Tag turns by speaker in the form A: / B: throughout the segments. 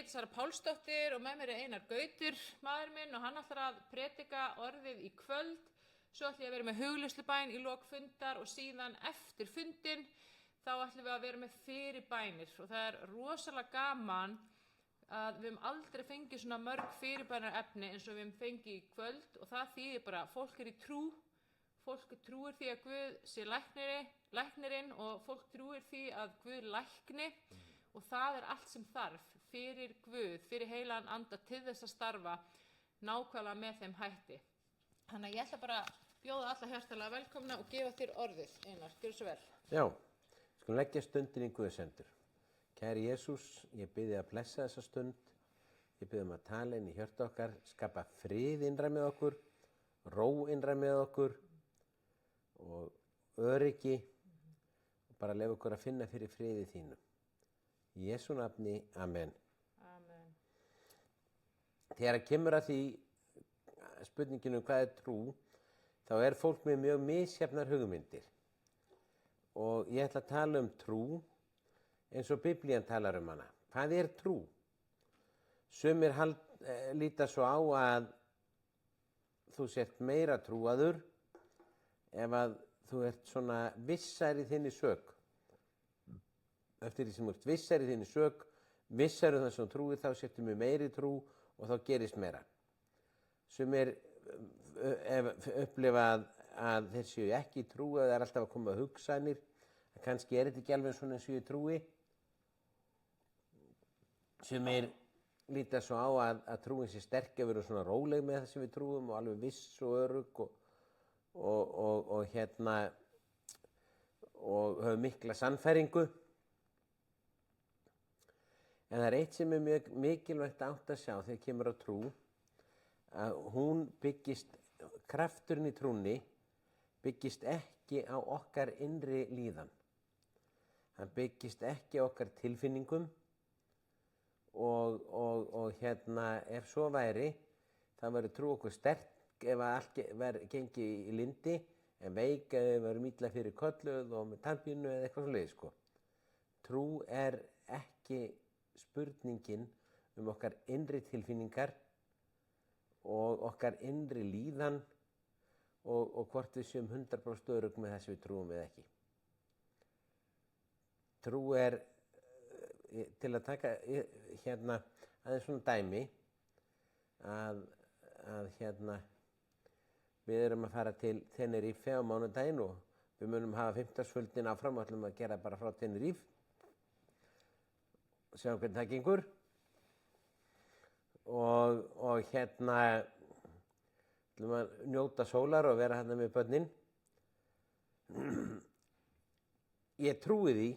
A: Ég heiti Sara Pálsdóttir og með mér Einar Gautur, maður minn, og hann ætlar að predika orðið í kvöld. Svo ætlum ég að vera með hugleiðslubæn í lok fundar og síðan eftir fundin þá ætlum við að vera með fyrirbænir. Og það rosalega gaman að við höfum aldrei fengið svona mörg fyrirbænarefni eins og við höfum fengið í kvöld, og það þýðir bara að fólk í trú. Fólk trúir því að Guð sé læknirinn og fólk trúir því að Guð lækni. Og það allt sem þarf fyrir Guð, fyrir heilagan anda til þess að starfa nákvæmlega með þeim hætti. Þannig að ég ætla bara að bjóða alla hjartalega velkomna og gefa þér orðið, Einar. Gjörðu svo vel.
B: Já, skulum leggja stundin í Guðs hendur. Kæri Jesús, ég bið þig að blessa þessa stund. Ég bið að tala inn í hjörtu okkar, skapa frið innra með okkur, ró innra með okkur og öryggi og bara leyfa okkur að finna fyrir friði þínu. Í Jesú nafni, amen.
A: Amen.
B: Þegar kemur að því spurninginu hvað trú, þá fólk með mjög misjafnar hugmyndir. Og ég ætla að tala trú eins og Biblían talar hana. Hvað trú? Sumir líta svo á að þú sért meira trúaður ef að þú ert svona vissar í þinni sök. Eftir því sem þú ert vissar í þinni sök, vissar það sem trúir, þá setjum við meiri trú og þá gerist meira. Sumir upplifa að þeir séu ekki trú, að það alltaf að koma hugsanir, að kannski þetta ekki alveg svona eins og ég trúi. Sumir líta svo á að trúin sé sterk að vera svona róleg með það sem við trúum og alveg viss og örugg og höfum mikla sannfæringu. En það eitt sem mjög mikilvægt átt að sjá þegar kemur á trú, að hún krafturinn í trúnni byggist ekki á okkar innri líðan. Hann byggist ekki á okkar tilfinningum og ef svo væri, þá væri trú okkur sterk ef allt gengi í lyndi, en veik ef við varum illa fyrir kölluð og með tannpínu eða eitthvað svoleiðis, sko. Trú ekki spurningin okkar innri tilfinningar og okkar innri líðan og hvort við séum 100% örugg með það sem við trúum eða ekki. Trú til að taka aðeins svona dæmi að við erum að fara til Tenerife á mánudaginn og við munum hafa 50-sföldin áfram og ætlum að gera bara frá Tenerife. Sjá hvernig það gengur og ætlum að njóta sólar og vera hérna með börnin. Ég trúi því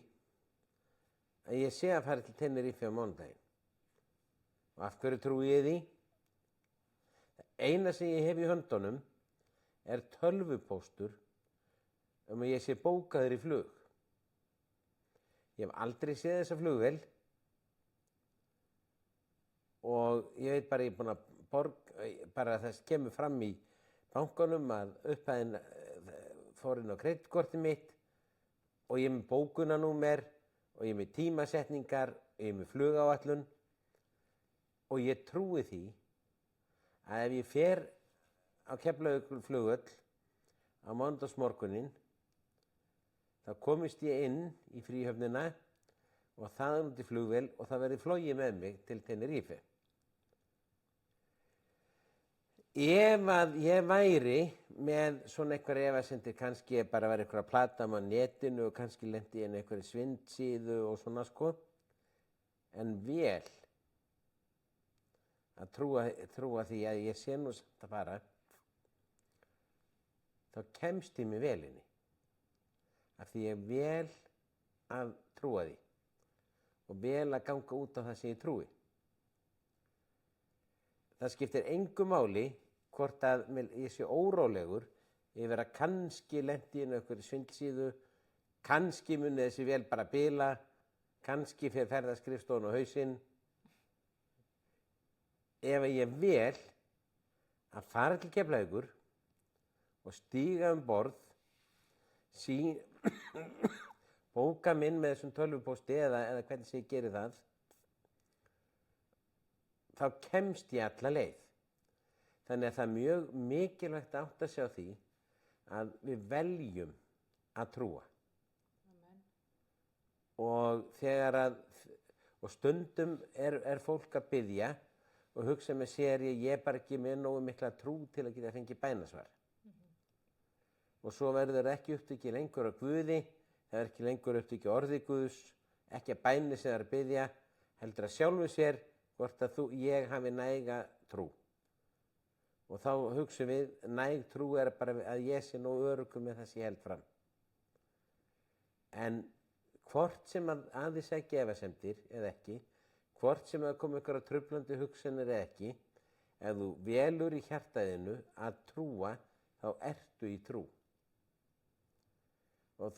B: að ég sé að fara til Tenerife á mánudaginn. Og af hverju trúi ég því? Það eina sem ég hef í höndunum tölvupóstur að ég sé bókaður í flug. Ég hef aldrei séð þessa flugvél. Og ég veit bara, ég er búinn að borga, bara það kemur fram í bankanum að upphæðin fór inn á kreditkortið mitt og ég er með bókunarnúmer og ég er með tímasetningar og ég er með flugáætlun og ég trúi því að ef ég fer á Keflavíkurflugvöll á mánudagsmorguninn þá komist ég inn í fríhöfnina og þaðan út í flugvél og það verði flogið með mig til Tenerife. Ef að ég væri með svona einhver efasemdir, kannski bara væri einhver að plata á netinu og kannski lenti ég inn einhverju svindlsíðu og svona sko, en vel að trúa því að ég sé nú samt að fara, þá kemst ég með velinni. Af því ég vel að trúa því og vel að ganga út á það sem ég trúi. Það skiptir engu máli hvort að ég sé órólegur yfir að kannski lenti inn á einhverju svindlsíðu, kannski muni þessi vel bara bila, kannski fer ferðaskrifstofan á hausinn. Ef ég vel að fara til Keflavíkur og stíga borð, bóka minn með þessum tölvupósti eða hvernig sem ég geri það þá kemst ég alla leið. Þannig að það er mjög mikilvægt að átta sig á því að við veljum að trúa.
A: Amen.
B: Og stundum er fólk að biðja og hugsa með sér, ég er bara ekki með nógu mikla trú til að geta fengið bænasvar. Og svo verður ekki upptekið lengur á Guði, það er ekki lengur upptekið orði Guðs, ekki að bæni sem það er að biðja, heldur að sjálfu sér hvort að ég hafi næga trú. Og þá hugsa við, næg trú er bara að ég sé nógu öruggur með það sem ég held fram. En hvort sem að þess að efasemdir eða ekki, hvort sem að koma ykkur á truflandi hugsanir eða ekki, ef þú velur í hjartaðinu að trúa, þá ertu í trú. Og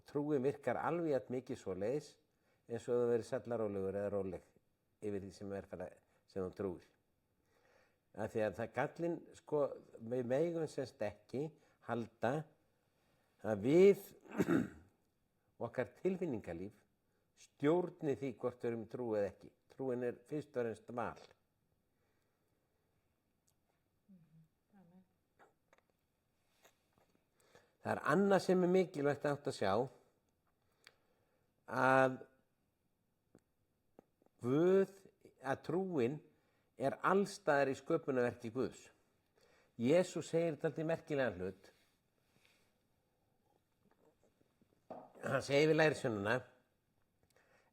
B: trúin virkar alveg jafn mikið svoleiðis eins og þú verið sallarólegur eða róleg yfir því sem þú trúir. Af því að það gallinn, við megum semst ekki halda að við okkar tilfinningalíf stjórni því hvort við erum trú eða ekki. Trúin er fyrst og fremst val. Það er annað sem er mikilvægt að sjá, að trúin er allstaðar í sköpunarverki Guðs. Jesús segir dálítið merkilegan hlut. Hann segir við lærisveinana,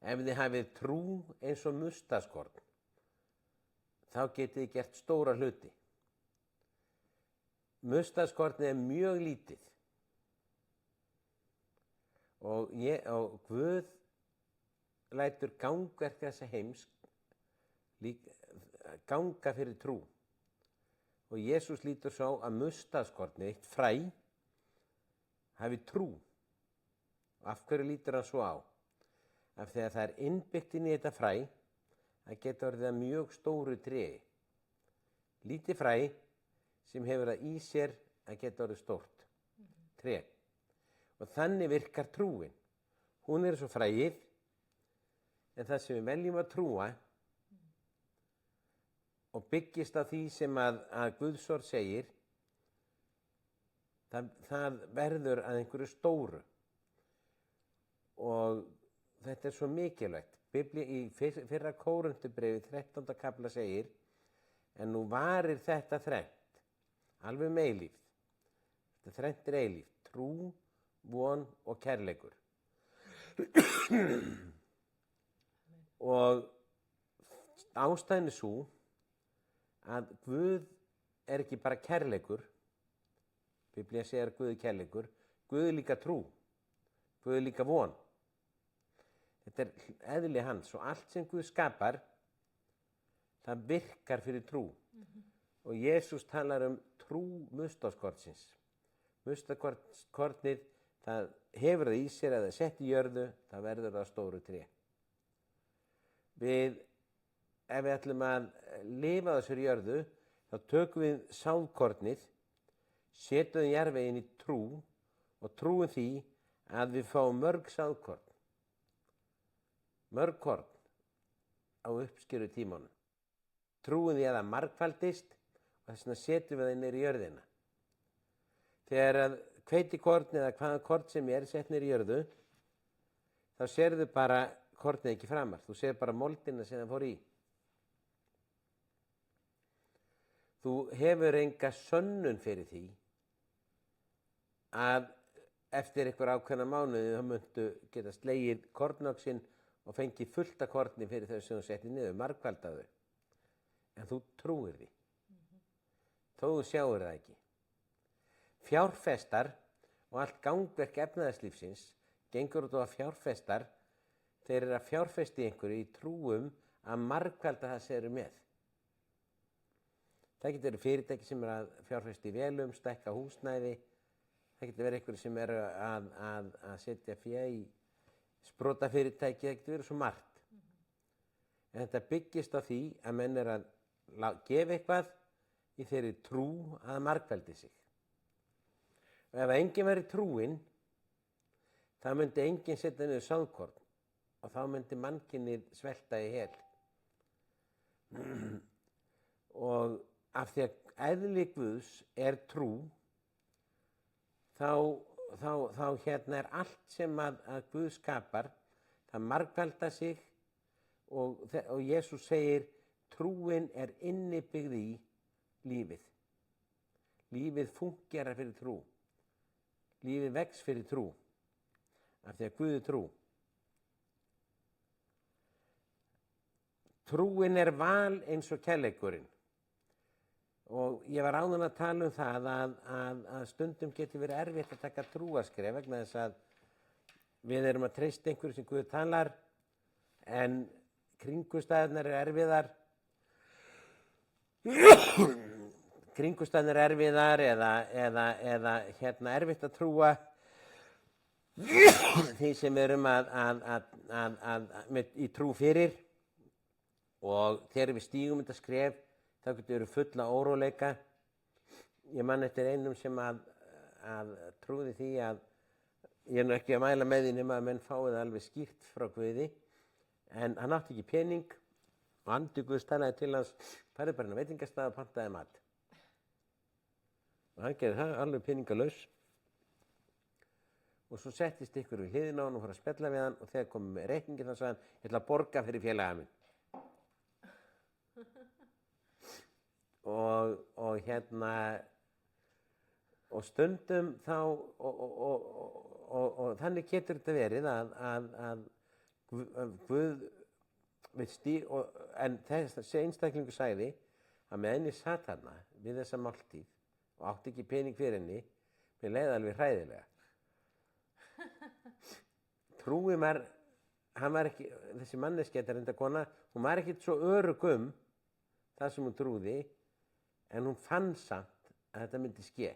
B: ef þið hafið trú eins og mustaskorn, þá getið þið gert stóra hluti. Mustaskornið er mjög lítið. Og Guð lætur gangverk þessa heims ganga fyrir trú. Og Jesús lítur svo að mustaskornið, eitt fræ, hafi trú. Af hverju lítur hann svo á? Af því að það er innbyggt inn í þetta fræ að geta orðið að mjög stóru tré. Lítið fræ sem hefur það í sér að geta orðið stórt tré. Og þannig virkar trúin. Hún er svo fræið, en það sem við veljum að trúa og byggist á því sem að Guðs orð segir, það verður að einhverju stóru. Og þetta er svo mikilvægt. Í fyrra Kórinthubréfi 13. kafla segir, en nú varir þetta þrennt, alveg með eilífð. Þetta þrennt er eilífð, trú, von og kærleikur. Og ástæðan er sú að Guð er ekki bara kærleikur, Biblía segir að Guð er kærleikur, Guð er líka trú, Guð er líka von. Þetta er eðli hans og allt sem Guð skapar, það virkar fyrir trú. Og Jesús talar um trú mustaskornsins. Mustaskornið, það hefur það í sér að það sett í jörðu, það verður það stóru tré. Ef við ætlum að lifa þessari jörðu, þá tökum við sáðkornið, setjum jarðveginn í trú og trúum því að við fáum mörg sáðkorn. Mörg korn á uppskeru tímanum. Trúum því að það margfaldist og þess vegna setjum við það niður í jörðina. Þegar að hveitikorn eða hvaða korn sem er sett niður í jörðu, þá sérðu bara kornið ekki framar. Þú sér bara moldina sem það fór í. Þú hefur enga sönnun fyrir því að eftir einhver ákveðna mánuði þá muntu geta slegið kornöxin og fengið fullt af korni fyrir þau sem þú settið niður, margfaldaðu. En þú trúir því. Þó þú sjáir það ekki. Fjárfestar og allt gangverk efnaðarslífsins gengur út á að fjárfestar, þeir eru að fjárfesti einhverju í trúum að margfalda það sem eru með. Það getur verið fyrirtæki sem er að fjárfesti í vélum, stækka húsnæði, það getur verið einhverju sem eru að setja fé í sprotafyrirtæki, það getur verið svo margt. En þetta byggist á því að menn er að gefa eitthvað í þeirri trú að margfaldi sig. Og ef enginn væri trúinn, þá myndi enginn setja niður sáðkorn og þá myndi mannkynið svelta í hel. Og af því að eðli Guðs er trú, þá hérna er allt sem að Guð skapar, það margfaldar sig og Jesús segir trúin er innibyggð í lífið. Lífið fungerar fyrir trú. Lífið vex fyrir trú. Af því að Guð er trú. Trúin er val eins og kærleikurinn. Og ég var áðan að tala um það að stundum getur verið erfitt að taka trúarskref vegna þess að við erum að treysta einhverju sem Guð talar en kringumstæðurnar eru erfiðar. Kringumstæðurnar eru erfiðar eða hérna erfitt að trúa því sem við erum í trú fyrir. Og þegar við stígum þetta skref, þá getur við fulla óróleika. Ég man eftir einum sem að trúði því að ég er nú ekki að mæla með því nema að menn fáið alveg skýrt frá Guði, en hann átti ekki pening og andi Guðs talaði til hans, farið bara inn á veitingastað og pantaði mat. Og hann gerði það alveg peningalaus. Og svo settist ykkur við hliðina á hann og fór að spjalla við hann og þegar komum með reikningin þá sagði hann, ég ætla að borga fyrir félaga minn. Og hérna og stundum þá og þannig getur þetta verið að Guð vill en þessi einstaklingur sagði að með henni sat þarna við þessa máltíð og átti ekki pening fyrir henni, mér leiði alveg hræðilega. Trúi maður, hann var ekki, þessi manneskja, þetta kona, hún var ekkert svo örugg það sem hún trúði, en hún fann samt að þetta myndi ske.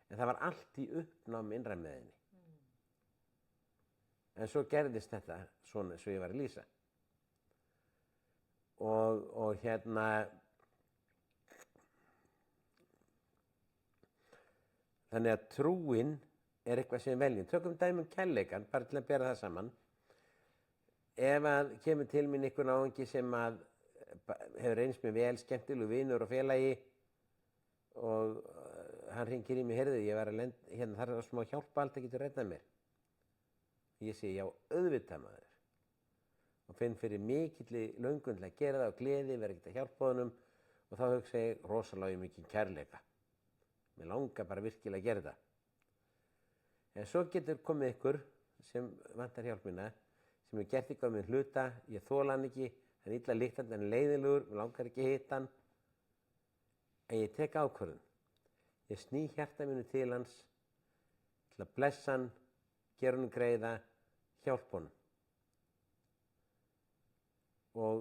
B: En það var allt í uppnám innra með henni. En svo gerðist þetta svona eins og ég var að lýsa. Og hérna, þannig að trúin er eitthvað sem við veljum. Tökum dæmi um kærleikann, bara til að bera það saman. Ef að kemur til mín einhver náungi sem að hefur reynst mér vel, skemmtilegu vinur og félagi og hann hringir í mig, heyrðu, ég var að lenda, hérna þarf það smá hjálpa, allt getur reddað mér. Ég segi, já, auðvitað maður. Og finn fyrir mikilli löngun til að gera það og gleði, vera ekkert að hjálpa honum og þá hugsa ég rosalega mikið kærleika. Mér langar bara virkilega að gera það. En svo getur komið ykkur sem vantar hjálp mína, sem er gert eitthvað með hluta, ég þola hann ekki, hann er illa líktandi, hann er leiðilegur, mér langar ekki að hitta hann. En ég tek ákvörðun. Ég sný hjarta mínu til hans, til að blessa hann, gera honum greiða, hjálpa honum. Og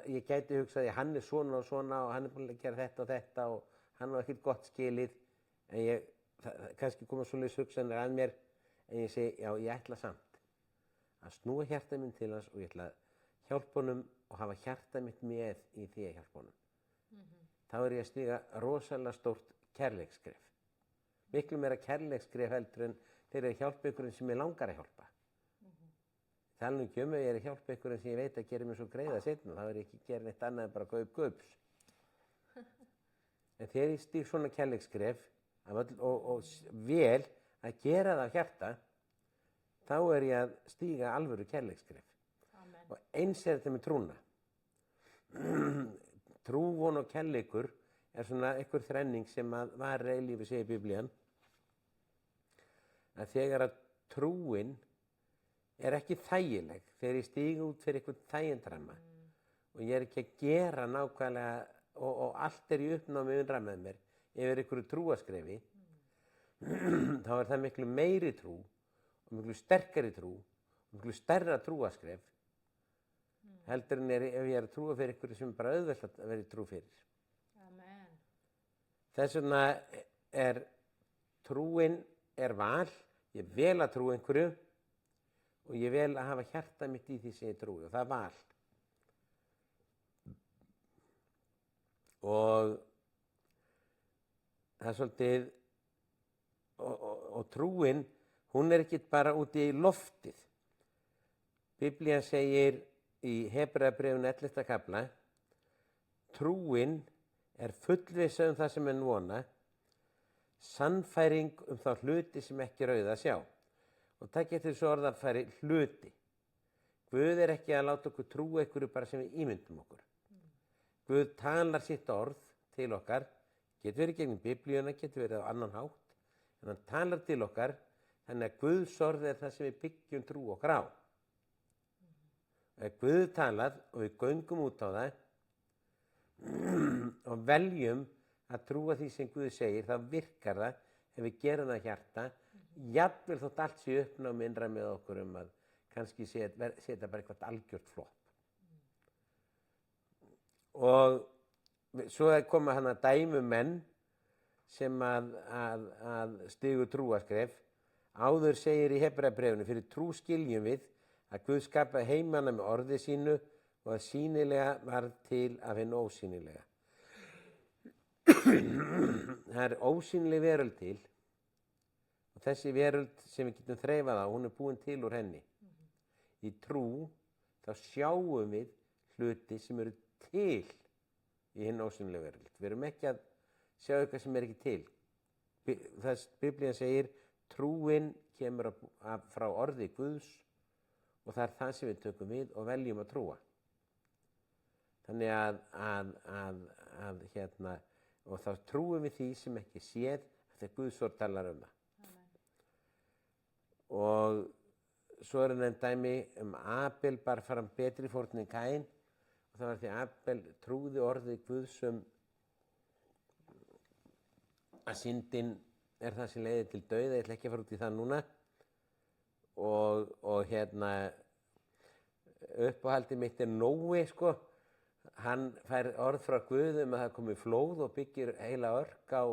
B: ég gæti hugsað að hann er svona og svona og hann er búin að gera þetta og þetta og hann var ekkert gott skilið. En kannski koma svoleiðis hugsanir að mér, en ég segi, já, ég ætla samt að snúa hjarta mínu til hans og ég ætla að hjálpa honum og hafa hjarta mitt með í því að hjálpa honum. Þá er ég að stíga rosalega stórt kærleiksskref. Miklu meira kærleiksskref heldur en þegar ég hjálpa einhverjum sem ég langar að hjálpa. Það er ekki ef ég er að hjálpa einhverjum sem ég veit að gera mér svo greiða seinna, þá er ég ekki að gera neitt annað en bara gaups. En þegar ég stíg svona kærleiksskref og vel að gera það á hjarta, þá er ég að stíga alvöru kærleiksskref. Og eins er þetta með trúna. Trú, von og kærleikur er svona einhver þrenning sem að var eilífi segir Biblían. Að þegar að trúin er ekki þægileg, þegar ég stíg út fyrir einhvern þægindramma og ég er ekki að gera nákvæmlega og allt er í uppnámi unra með mér yfir einhverju trúaskrefi, þá er það miklu meiri trú og miklu sterkari trú og miklu stærra trúaskref heldur en ef ég er að trúa fyrir einhverju sem bara auðvelt að vera í trú fyrir.
A: Amen.
B: Þess vegna er trúin er val, ég vel að trúa einhverju og ég vel að hafa hjarta mitt í því sem ég trúi og það er val. Og það er svolítið, og trúin, hún er ekki bara úti í loftið. Biblían segir í Hebreabréfinu 11. kafla trúin er fullvissa það sem menn vona, sannfæring þá hluti sem ekki rauða sjá. Og takk eftir þessu orðafæri hluti. Guð ekki að láta okkur trúa einhverju bara sem við ímyndum okkur. Guð talar sitt orð til okkar, getur verið gegnum Biblíuna, getur verið á annan hátt, en hann talar til okkar, þannig að Guðs orð það sem við byggjum trú okkar á. Ef Guð talað og við göngum út á það og veljum að trúa því sem Guð segir, þá virkar það ef við gerum það hjarta, jafnvel þótt allt sé uppnámi innra með okkur að kannski setja bara eitthvað algjört flopp. Og svo koma hann að dæmu menn sem að stigu trúarskref. Áður segir í Hebreabréfinu, fyrir trú skiljum við að Guð skapaði heimana með orði sínu og að sýnilega varð til af hinu ósýnilega. Það er ósýnileg veröld til og þessi veröld sem við getum þreifað á, hún er búin til úr henni. Í trú þá sjáum við hluti sem eru til í hinn ósýnilega veröld. Við erum ekki að sjá eitthvað sem er ekki til. Biblían segir trúin kemur frá orði Guðs og það er það sem við tökum við og veljum að trúa. Þannig og þá trúum við því sem ekki séð þegar Guðs orð talar það. Og svo er nefnt dæmi Abel bar fram betri fórn en Kain og það var því Abel trúði orði Guðs að syndin er það sem leiðir til dauða, ég ætla ekki að fara út í það núna. Og uppáhaldið mitt er Nói, sko. Hann fær orð frá Guð að það komi flóð og byggir heila örk á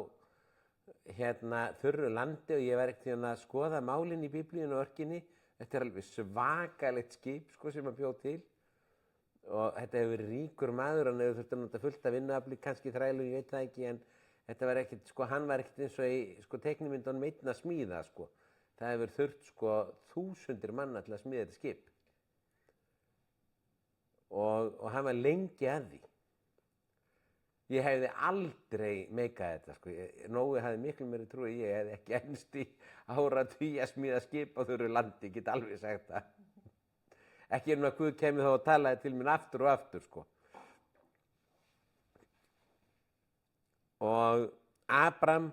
B: þurru landi og ég var ekkert að skoða málin í Biblíunni og örkinni. Þetta er alveg svakalegt skip, sko, sem hann bjó til. Og þetta hefur verið ríkur maður, hann hefur þurft að nota fullt af vinnuafli, kannski þrælu, ég veit það ekki, en þetta var ekkert, sko, hann var ekkert eins og í teiknimyndunum einn að smíða, sko. Það hefur þurft, sko, 1000 manna til að smíða þetta skip. Og hann var lengi að því. Ég hefði aldrei meikað þetta, sko. Nói hafði miklu meiri trú, ég hefði ekki ennst í áratugi að smíða skip á þurru landi, ég get alveg sagt það. Ekki að Guð kemur þá og talaði til mér aftur og aftur, sko. Og Abram,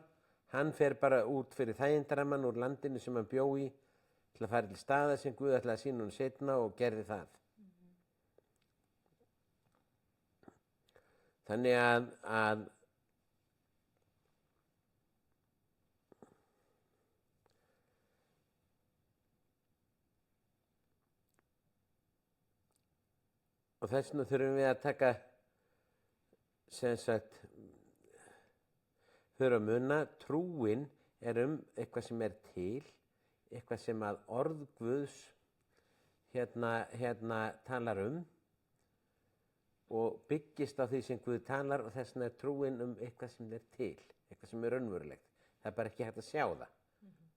B: hann fer bara út fyrir þægindarammann úr landinu sem hann bjó í til að fara til staða sem Guð ætlaði að sýna honum seinna og gerði það. Þannig að og þess vegna þurfum við að taka sem sagt þurfa að muna, trúin er eitthvað sem er til, eitthvað sem að orð Guðs talar og byggist á því sem Guð talar og þess vegna er trúin eitthvað sem er til, eitthvað sem er raunverulegt. Það er bara ekki hægt að sjá það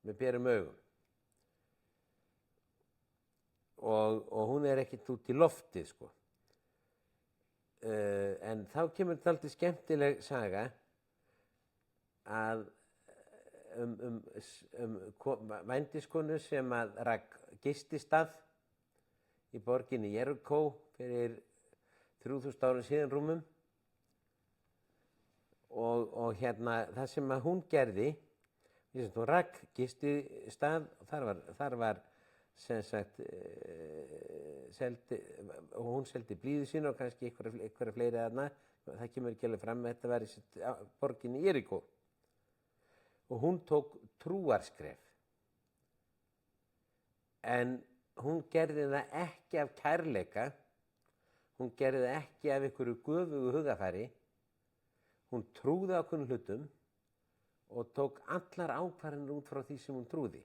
B: með berum augum. Og hún er ekkert út í loftið, sko. En þá kemur dálítið skemmtileg saga að vændiskonu sem að rak gististað í borginni Jerikó fyrir 3000 árum síðan rúmum og það sem að hún gerði, hún rak gististað og þar var sem sagt og hún seldi blíðu sína og kannski einhverja fleiri þarna, það kemur ekki alveg fram, þetta var í borginni Jerikó. Og hún tók trúarskref. En hún gerði það ekki af kærleika, hún gerði það ekki af einhverju göfugu hugafæri, hún trúði á ákveðnum hlutum og tók allar ákvarðanir út frá því sem hún trúði.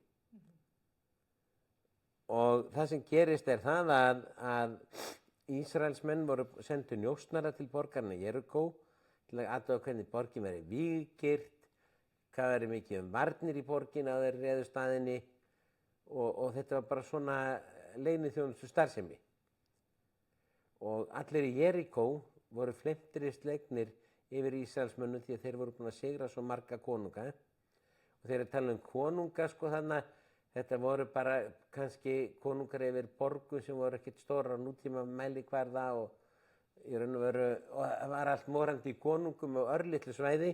B: Og það sem gerist er það að Ísraelsmenn voru sendu njósnara til borgarinnar Jerikó til að athuga hvernig borgin væri víggirt, hvað væri mikið varnir í borgin á þeir réðu staðinni og þetta var bara svona leyniþjónustu starfsemi. Og allir í Jerikó voru fleimtri slegnir yfir Ísraelsmönnum því að þeir voru búin að sigra svo marga konunga. Og þeir eru að tala um konunga, sko, þannig að þetta voru bara kannski konungar yfir borgum sem voru ekkert stórar á nútíma mælikvarða og í raun og veru, og það var allt morandi í konungum og örlitlu svæði.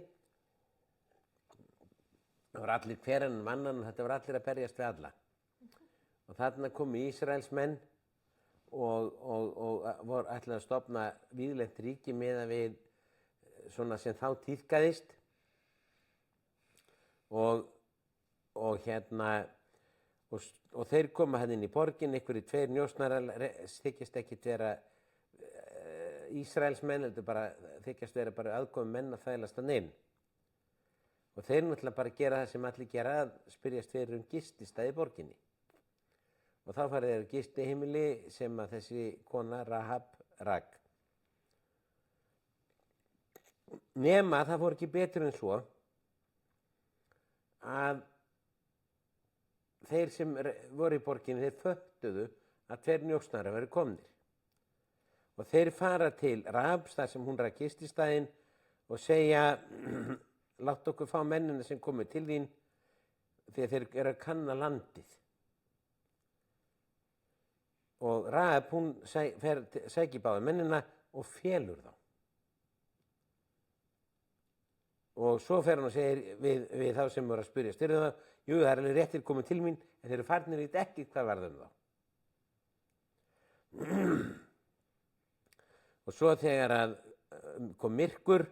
B: Það voru allir hver annan mannan og þetta voru allir að berjast við alla. Og þarna komu Ísraelsmenn og voru ætlaði að stofna víðlent ríki miðað við svona sem þá tíðkaðist. Og þeir koma hérna inn í borgin, einhverjir tveir njósnarar þykjast ekkert vera Ísraelsmenn, heldur bara þykjast vera bara aðkomu menn að þælast hann inn. Og þeir náttúrulega bara gera það sem allir gera, að spyrjast fyrir gististað í borginni. Og þá farið þeir gistiheimili sem að þessi kona Rahab rak. Nema það fór ekki betur en svo að þeir sem voru í borginni, þeir föttuðu að tveir njósnarar væru komnir. Og þeir fara til Rahabs þar sem hún rak gististaðinn og segja láttu okkur fá mennina sem komu til þín því að þeir eru að kanna landið. Og Rahab, hún sækir báða mennina og felur þá. Og svo fer hann og segir við þá sem voru að spyrjast, eru það? Jú, það er alveg réttir komið til mín, en þeir eru farnir í ekki hvað varðum þá. Og svo þegar að kom myrkur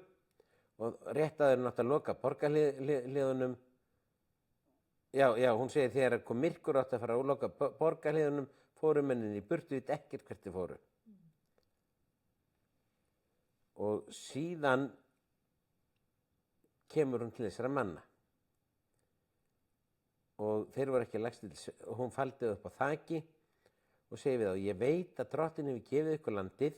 B: og réttaður nátt að loka borgarhliðunum, hún segir þegar kom myrkur átt að fara að loka borgarhliðunum, fóru mennin í burtu, við ekkert hvert þið fóru. Og síðan kemur hún til þessara manna. Og þeir voru ekki lagst til, og hún faldi upp á þaki og segir við þá, ég veit að drottin hefur gefið ykkur landið,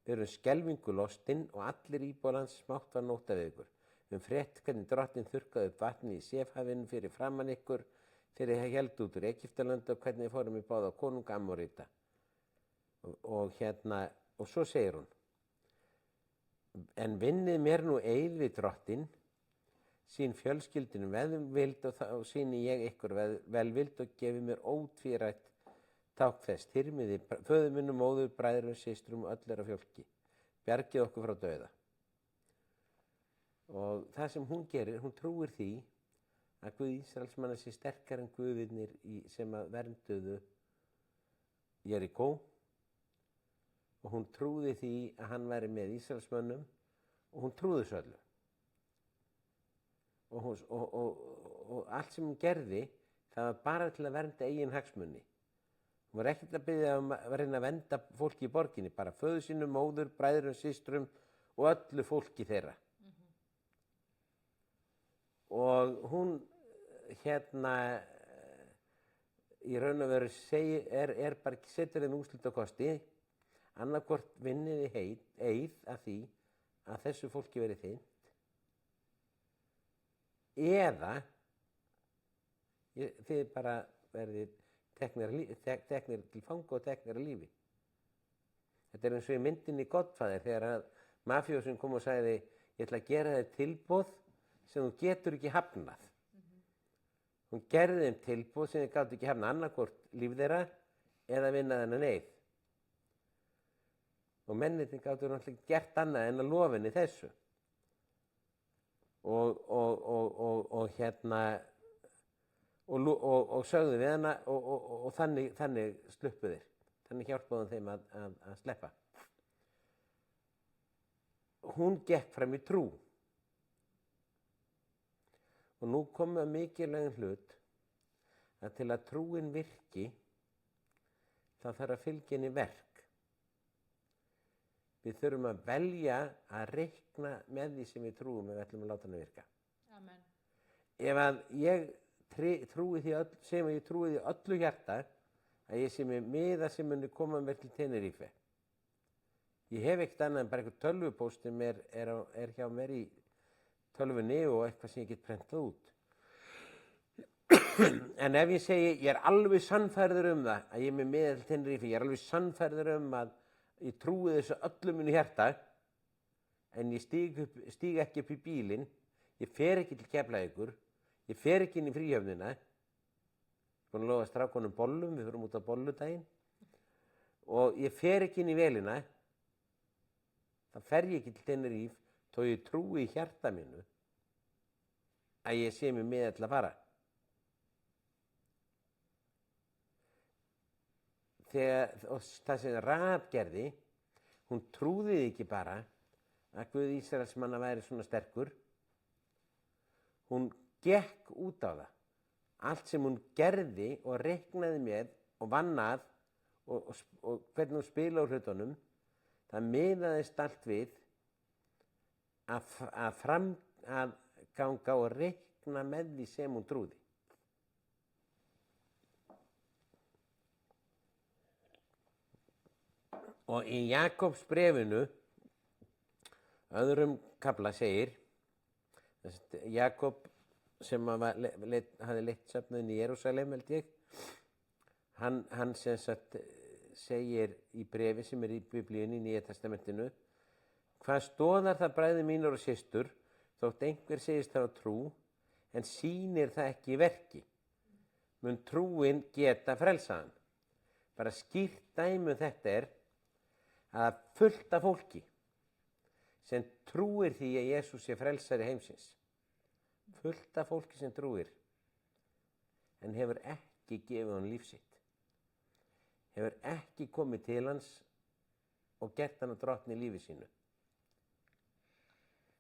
B: við erum skelfingu lostinn og allir íbúarlands smátt var nótt af ykkur. Við frétt hvernig drottin þurrkaði upp vatni í Sefhafinu fyrir framan ykkur, þegar þið héldu út úr Egyptalandi og hvernig þið fórum í báða konunga Amorita. Og svo segir hún, en vinnið mér nú eið við drottin, sín fjölskyldinu velvild og þá síni ég ykkur velvild og gefi mér ótvírætt tákn þess, þyrmiði föður mínum, móður, bræðrum, systrum og öll af fólki. Bjargið okkur frá dauða. Og það sem hún gerir, hún trúir því að Guð Ísraelsmanna sé sterkar en guðirnir sem að vernduðu Jerikó. Og hún trúði því að hann væri með Ísraelsmönnum og hún trúði þessu öllu. Og allt sem hún gerði, það var bara til að vernda eigin hagsmuni. Hún var ekkert að biðja að reyna að vernda fólki í borginni, bara föður sínum, móður, bræðrum, systrum og öllu fólki þeirra. Og hún í raun og veru bara setur þeim úrslitakosti, annaðhvort vinniði eið að því að þessu fólki verið þinnt, eða þið bara verðið teknir til fanga og teknir að lífi. Þetta er eins og í myndinni Godfather þegar að mafíósin kom og sagði ég ætla að gera þér tilboð sem þú getur ekki hafnað. Hún gerði þeim tilboð sem þið gátu ekki hafnað annarkvort líf þeirra eða vinna þennan eið. Og mennirnir gátu náttúrulega ekki gert annað en að lofa henni þessu. Og sögðu við hana og þannig sluppu þeir. Þannig hjálpaðu þeim að sleppa. Hún gekk fram í trú. Og nú komum við að mikilvægum hlut að til að trúin virki þá þarf að fylgja henni verk. Við þurfum að velja að reikna með því sem við trúum ef við ætlum að láta hana virka.
A: Amen.
B: Ef að ég trúi því öllu hjarta að ég sé með miða sem muni koma mér til Tenerife. Ég hef ekkert annað en bara eitthvað tölvupóst sem er hjá mér í tölvunni og eitthvað sem ég get prentað út. En ef ég segi, ég er alveg sannfærður það að ég er með miða til Tenerife, ég er alveg sannfærður að ég trúi þessu öllu mínu hjarta, en ég stíg ekki upp í bílinn, ég fer ekki til Keflavíkur, ég fer ekki inn í Fríhöfnina, búin að lofa strákunum bollum, við förum út á bolludaginn, og ég fer ekki inn í vélina, þá fer ég ekki til Tenerife, þó ég trúi í hjarta mínu að ég sé mig með til að fara. Og það sem Rahab gerði, hún trúði ekki bara að Guð Ísraelsmanna væri svona sterkur. Hún gekk út á það. Allt sem hún gerði og reiknaði með og vann að og hvernig hún spilaði á hlutunum, það miðaðist allt við að ganga og reikna með því sem hún trúði. Og í Jakobs bréfinu, öðrum kafla segir, Jakob sem hafði leitt söfnuðinn í Jerúsalem, held ég, hann sem sagt segir í bréfi sem í Biblíunni í Nýja testamentinu, hvað stoðar það bræður mínur og systur, þótt einhver segist hafa trú, en sýnir það ekki í verki. Mun trúin geta frelsaðan. Bara skýrt dæmi þetta að fullt af fólki sem trúir því að Jesús sé frelsari heimsins. Fullt af fólki sem trúir, en hefur ekki gefið hann líf sitt. Hefur ekki komið til hans og gert hann að drottni í lífi sínu.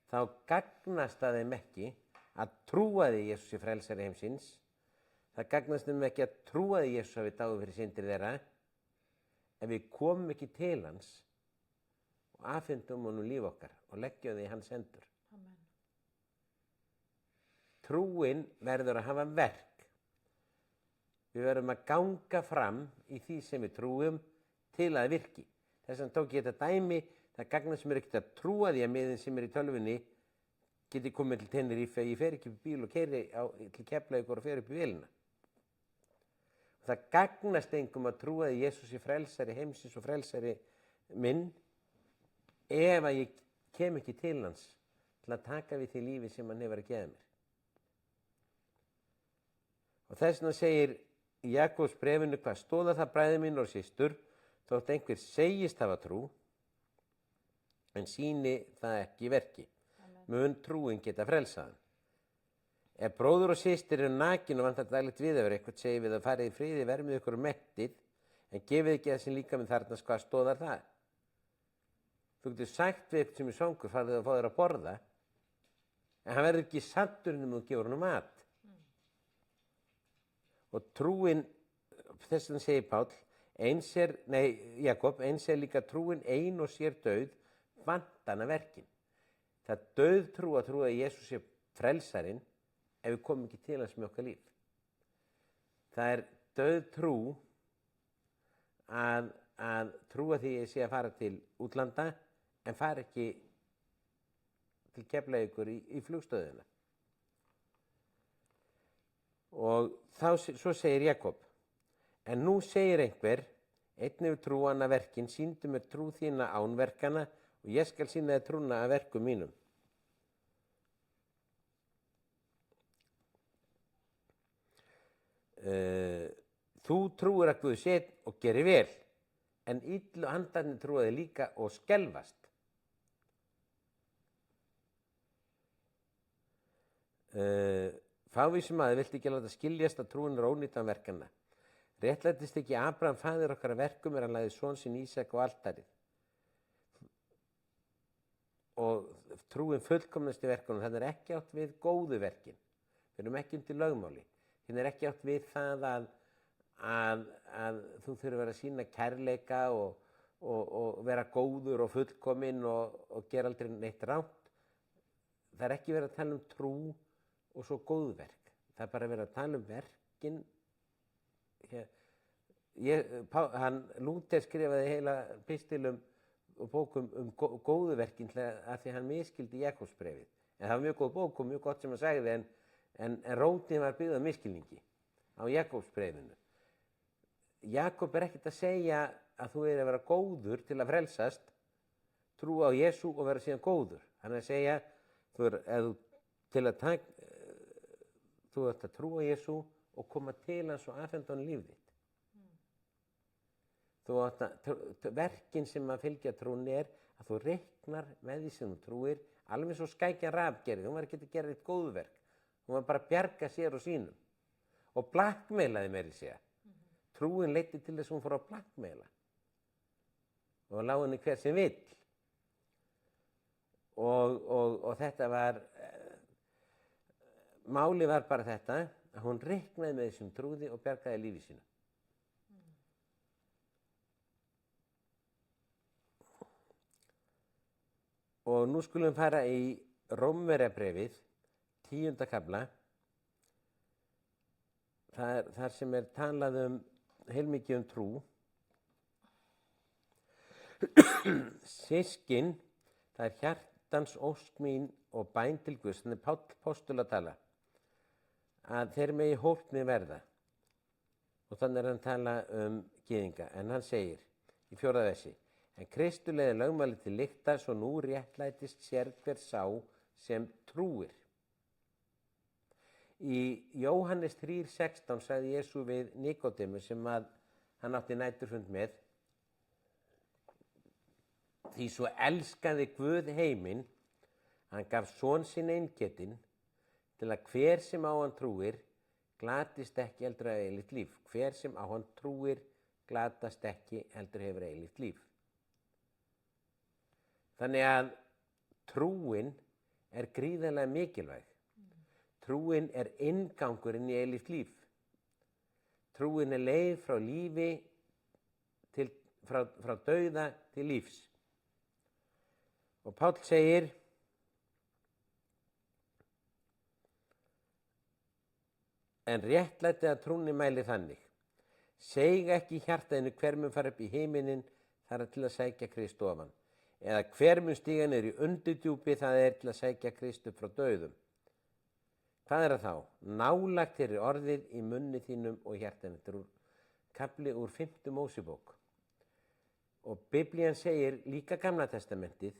B: Þá gagnast það þeim ekki að trúa því að Jesús sé frelsari heimsins. Það gagnast þeim ekki að trúa því að Jesús hafi dáið fyrir syndir þeirra, ef við komum ekki til hans og afhendum honum líf okkar og leggjum því í hans hendur.
A: Amen.
B: Trúin verður að hafa verk. Við verðum að ganga fram í því sem við trúum til að virki. Þess vegna tók ég þetta dæmi, það gagnast mér ekkert að trúa því að miðinn sem í tölvunni geti komið til Tenerife, ég fer ekki upp í bíl og keyri til Keflavíkur og fer upp í vélina. Það gagnast engum að trúa því Jesús er frelsari heimsins og frelsari minn, ef að ég kem ekki til hans til að taka við því lífi sem hann hefur að gefa mér. Og þess vegna segir í Jakobs bréfinu, hvað stoðar það bræður mínir og systur, þótt einhver segist hafa trú, en sýni það ekki í verki. Mun trúin geta frelsaðan. Ef bróður og systir eru nakin og vantar daglegt viðhafur, eitthvað segir við að farið í friði, vermið ykkur mettið, en gefið ekki það sem líka með þarnast, hvað stoðar það? Þú getur sagt við eitthvað sem er svangur, farið að fá þér að borða, en hann verður ekki saddur um að gefa hann mat. Og trúin, þess vegna segir Páll, Jakob, eins líka trúin ein og sér dauð, vantana verkin. Það dauð trú að trúa að Jesús sé frelsarinn, ef við komum ekki til hans með okkar líf. Það er dauð trú að trúa því ég sé að fara til útlanda, en fara ekki til Keflavíkur í flugstöðina. Og svo segir Jakob, en nú segir einhver, einn hefur trúan að verkin, sýndu mér trú þína án verkana, og ég skal sýna þér trúna að verkum mínum. Þú trúir að Guð sé og gerir vel, en illu andarnir trúa þig líka og skelfast. Fávísum maður viltu ekki láta skiljast að trúin er ónýtan verkana. Réttlætist ekki Abraham faðir okkar að verkum hann lagði son sinn Ísak á altarið. Og trúin fullkomnast í verkunum, það er ekki átt við góðu verkin. Við erum ekki undir lögmáli. Það er ekki átt við það að þú þurfir að vera að sýna kærleika og vera góður og fullkominn og gera aldrei neitt rangt. Það er ekki verið að tala um trú og svo góðverk. Það er bara verið að tala um verkin. Lúther skrifaði heila pistilum og bókum góðverkin af því hann miskildi Jakobsbréfið. En það var mjög góð bók og mjög gott sem hann sagði, en rótin var byggð á miskilningi á Jakobsbréfinu. Jakob er ekkert að segja að þú er að vera góður til að frelsast. trúa á Jesú og vera síðan góður. Hann er að segja, þú ert að trúa á Jesú og koma til hans og afhenda honum líf þitt. Verkin sem að fylgja trúnni er að þú reiknar með því sem þú trúir, alveg svo Skækjan Rab gerði. Hún var ekki að gera eitt góðverk. Hún var bara að bjarga sér og sínum. Og blackmailaði meira í segja. Trúin leiddi til þess að hún fór að blackmaila. Og lá henni hver sem vill. Og þetta var, máli var bara þetta, að hún reiknaði með þessum trúði og bjargaði lífi sínu. Og nú skulum við fara í Rómverjabréfið, 10. kafla, þar sem er talað heilmikið trú. Systkin, það er hjartans ósk mín og bæn til Guðs, þannig Páll postuli að tala, að þeir megi hólpni verða. Og þannig er hann að tala gyðinga, en hann segir í 4. versi, en Kristur leiðir lögmálið til lykta, svo nú réttlætist sér hver sá sem trúir. Í Jóhannes 3:16 sagði Jesú við Nikodemu sem að hann átti næturfund með, því svo elskaði Guð heiminn, hann gaf son sinn eingetinn, til að hver sem á hann trúir, glatist ekki heldur að eilíft líf. Hver sem á hann trúir, glatast ekki heldur hefur eilíft líf. Þannig að trúin er gríðarlega mikilvæg. Trúin er inngangurinn í eilíft líf. Trúin er leið frá lífi frá dauða til lífs. Og Páll segir, en réttlæti að trúnni mæli þannig. Seig ekki í hjartaðinu hver mun fara upp í himininn, þar er til að sækja Krist ofan. Eða hver mun stíga niður í undirdjúpi, það er til að sækja Krist upp frá dauðum. Hvað er það þá? Nálægt er orðið í munni þínum og hjartanu. Þetta er kafli úr 5. Mósebók. Og Biblían segir líka Gamla testamentið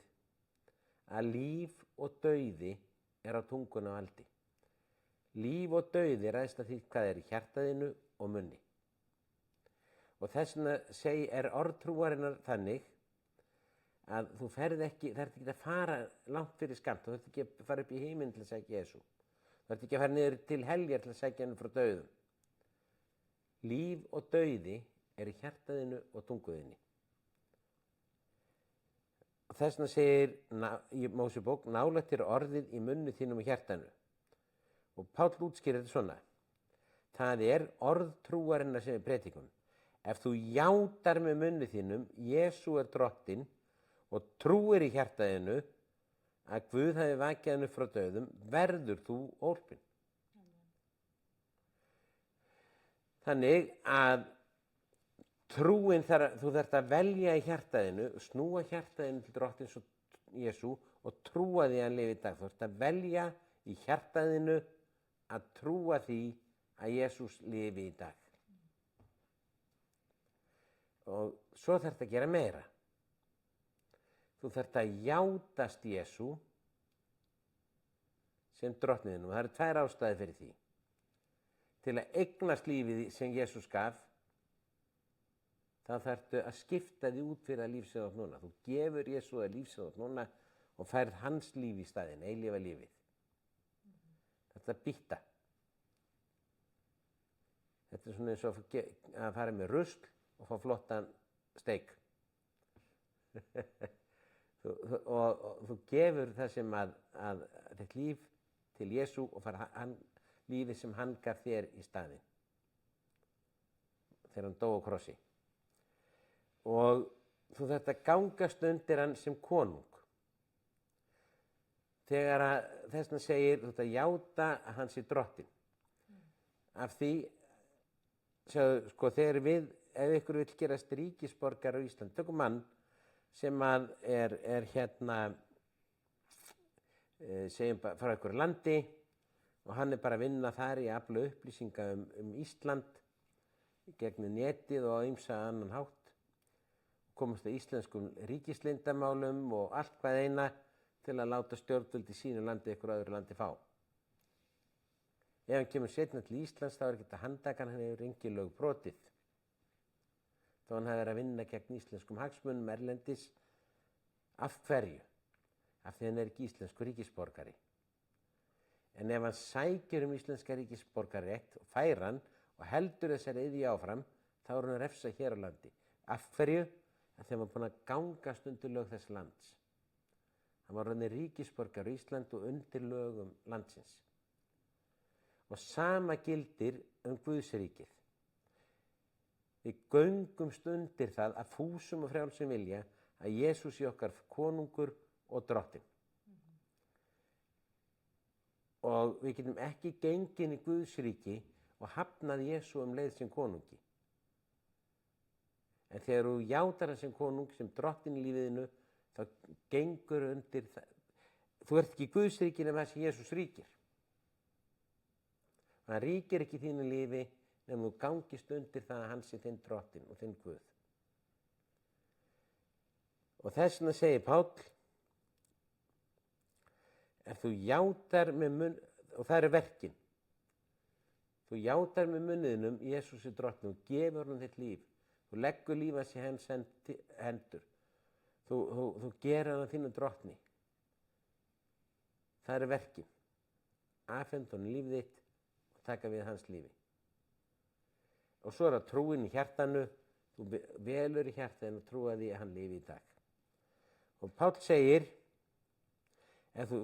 B: að líf og dauði er á tunguna valdi. Líf og dauði ræðst af því hvað er í hjartaðinu og munni. Og þess vegna er orð trúarinnar þannig að þú ferð ekki, það ert ekki að fara langt fyrir skammt, þú ert ekki að fara upp í heiminn til að sækja Jesú. Þú ert ekki að fara niður til heljar til að sækja henni frá dauðum. Líf og dauði er í hjartaðinu og tunguðinni. Og þess vegna segir í Mósebók, nálægt er orðið í munni þínum og hjartanu. Og Páll útskýrir þetta svona. Það er orð trúarinnar sem er prédikun. Ef þú játar með munni þínum, Jesú er drottinn, og trúir í hjartaðinu að Guð hafi vakið hann upp frá dauðum, verður þú hólpinn. Þannig að trúin þú þarft að velja í hjartaðinu, snúa hjartaðinu til drottins og Jesú og trúa því að hann lifi í dag. Þú þarft að velja í hjartaðinu að trúa því að Jesús lifi í dag. Og svo þarft að gera meira. Þú þarft að játast Jesú sem drottniðinu. Og það eru 2 ástæður fyrir því. Til að eignast lífið sem Jesús gaf, þá þarftu að skipta því út fyrir að líf sem þú átt núna. Þú gefur Jesú að líf sem þú átt núna og færð hans líf í staðinn, eilífa lífið. Þetta er býtta. Þetta er svona eins og að fara með rusl og fá flottan steik. og þú gefur það sem að þitt líf til Jesú og fara lífið sem hann gaf þér í staðinn þegar hann dó á krossi. Og þú þarft að gangast undir hann sem konung. Þegar þess vegna segir þú þarft að játa að hann sé drottinn. Af því, sko, þegar ef ykkur vill gerast ríkisborgar á Íslandi, tökum mann sem að er segjum bara frá einhverju landi og hann er bara að vinna þar í að afla upplýsinga Ísland gegnum netið og á ýmsa annan hátt. komast að íslenskum ríkisleyndarmálum og allt hvað eina til að láta stjórnvöld í sínu landi ykkur öðru landi fá. Ef hann kemur seinna til Íslands þá er ekki að handtaka hann hefur engin lög brotið. Þá hann hafi verið að vinna gegn íslenskum hagsmunum erlendis. Af hverju? Af því hann er ekki íslenskur ríkisborgari. En ef hann sækir íslenska ríkisborgararétt og fær hann og heldur þessari iðju áfram, þá er hann refsað hér á landi. Af hverju? Af því hann var búinn að gangast undir lög þess lands. Hann var orðinn ríkisborgari í Ísland og undir lögum landsins. Og sama gildir Guðsríkið. Við göngumst undir það að fúsum og frjálsum vilja að Jesús sé okkar konungur og drottinn. Og við getum ekki gengið inn í Guðsríki og hafnað Jesú leið sem konungi. En þegar þú játar hann sem konung, sem drottinn í lífiðinu, þá gengur undir það. Þú ert ekki í Guðsríkinu með þessi Jesús ríkir. Hann ríkir ekki í þínu lífi nema þú gangist undir það að hann sé þinn drottinn og þinn Guð. Og þess vegna segir Páll, ef þú játar með munn, og það eru verkin, þú játar með munninum Jesús er drottinn og gefur hann þitt líf, þú leggur líf hans í hans hendur, þú gerir hann að þínu drottni. Það eru verkin. Afhenda honum líf þitt og taka við hans lífi. Og svo er það trúin í hjartanu, þú velur í hjartanu og trúa því að hann lifi í dag. Og Páll segir, ef þú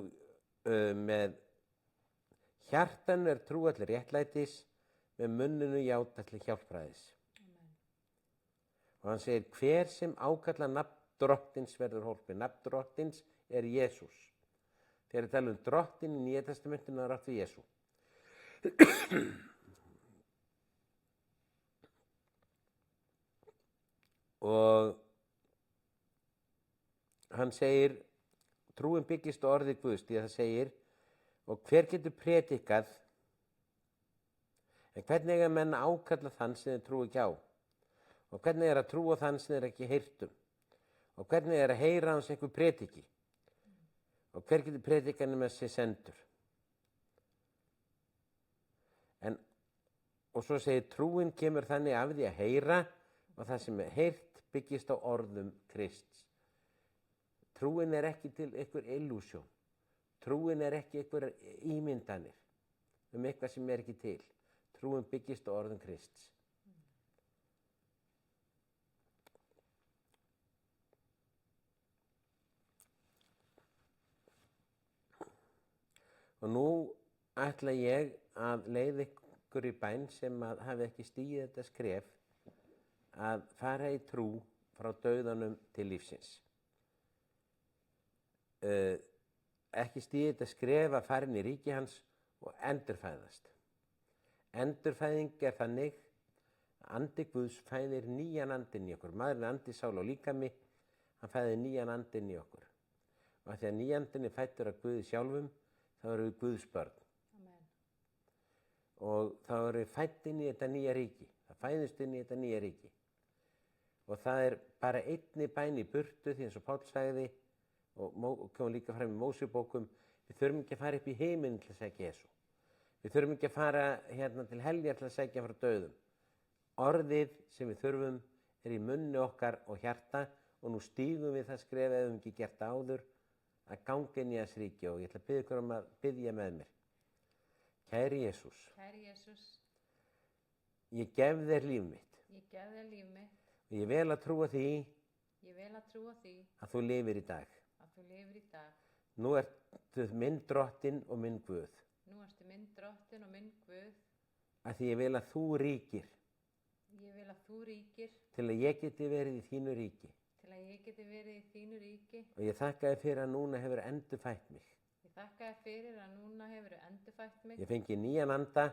B: með hjartanu er trú allir réttlætis, með munninu játa allir hjálpræðis. Amen. Og hann segir, hver sem ákalla nafn drottins verður hólpinn. Nafn drottins er Jesús. Þegar við talum drottinn í Nýja testamentinu er átt við Jesú. Og hann segir, trúin byggist á orði Guðs, því að það segir, og hver getur predikað, en hvernig eiga menn að ákalla þann sem þeir trúi ekki á? Og hvernig er að trúa þann sem þeir ekki heyrt um? Og hvernig er að heyra hans einhver prediki? Og hver getur predikað nema sé sendur? Og svo segir, trúin kemur þannig af því að heyra og það sem er heyrt byggist á orðum Krists. Trúin er ekki til einhver illúsjón. Trúin er ekki einhver ímyndanir eitthvað sem er ekki til. Trúin byggist á orðum Krists. Og nú ætla ég að leiða ykkur í bæn sem hafi ekki stigið þetta skref að fara í trú frá dauðanum til lífsins. Ekki stigið þetta skref að fara inn í ríki hans og endurfæðast. Endurfæðing er þannig að andi Guðs fæðir nýjan andinn í okkur. Maðurinn er andi, sál og líkami, hann fæðir nýjan andinn í okkur. Og þegar nýjandinn er fæddur af Guði sjálfum, þá erum við Guðs börn. Amen. Og þá erum við fædd inn í þetta nýja ríki. Það fæðist inn í þetta nýja ríki. Og það er bara einni bæn í burtu, því eins og Páll sagði, og kom líka fram í Mósebókum, við þurfum ekki að fara upp í heiminn til að segja Jesú. Við þurfum ekki að fara hérna til heljar til að segja frá dauðum. Orðið sem við þurfum er í munni okkar og hjarta og nú stígum við það skref ef við hefum ekki gert það áður að ganga inn í hans ríki og ég ætla að biðja ykkur að biðja með mér. Kæri Jesús. Kæri Jesús. Ég gef þér líf mitt. Ég gef þér líf mitt. Og ég vel að trúa því. Ég vel að trúa því. Að þú lifir í dag. Að þú lifir í dag. Nú ertu minn drottinn og minn Guð. Nú ertu minn drottinn og minn Guð. Að því ég vil að þú ríkir. Ég vil að þú ríkir. Til að ég geti verið í þínu ríki. Til að ég geti verið í þínu ríki. Og ég þakka þér fyrir að núna hefur endurfætt mig. Ég þakka þér fyrir að núna hefur endurfætt mig. Ég fengi nýjan anda.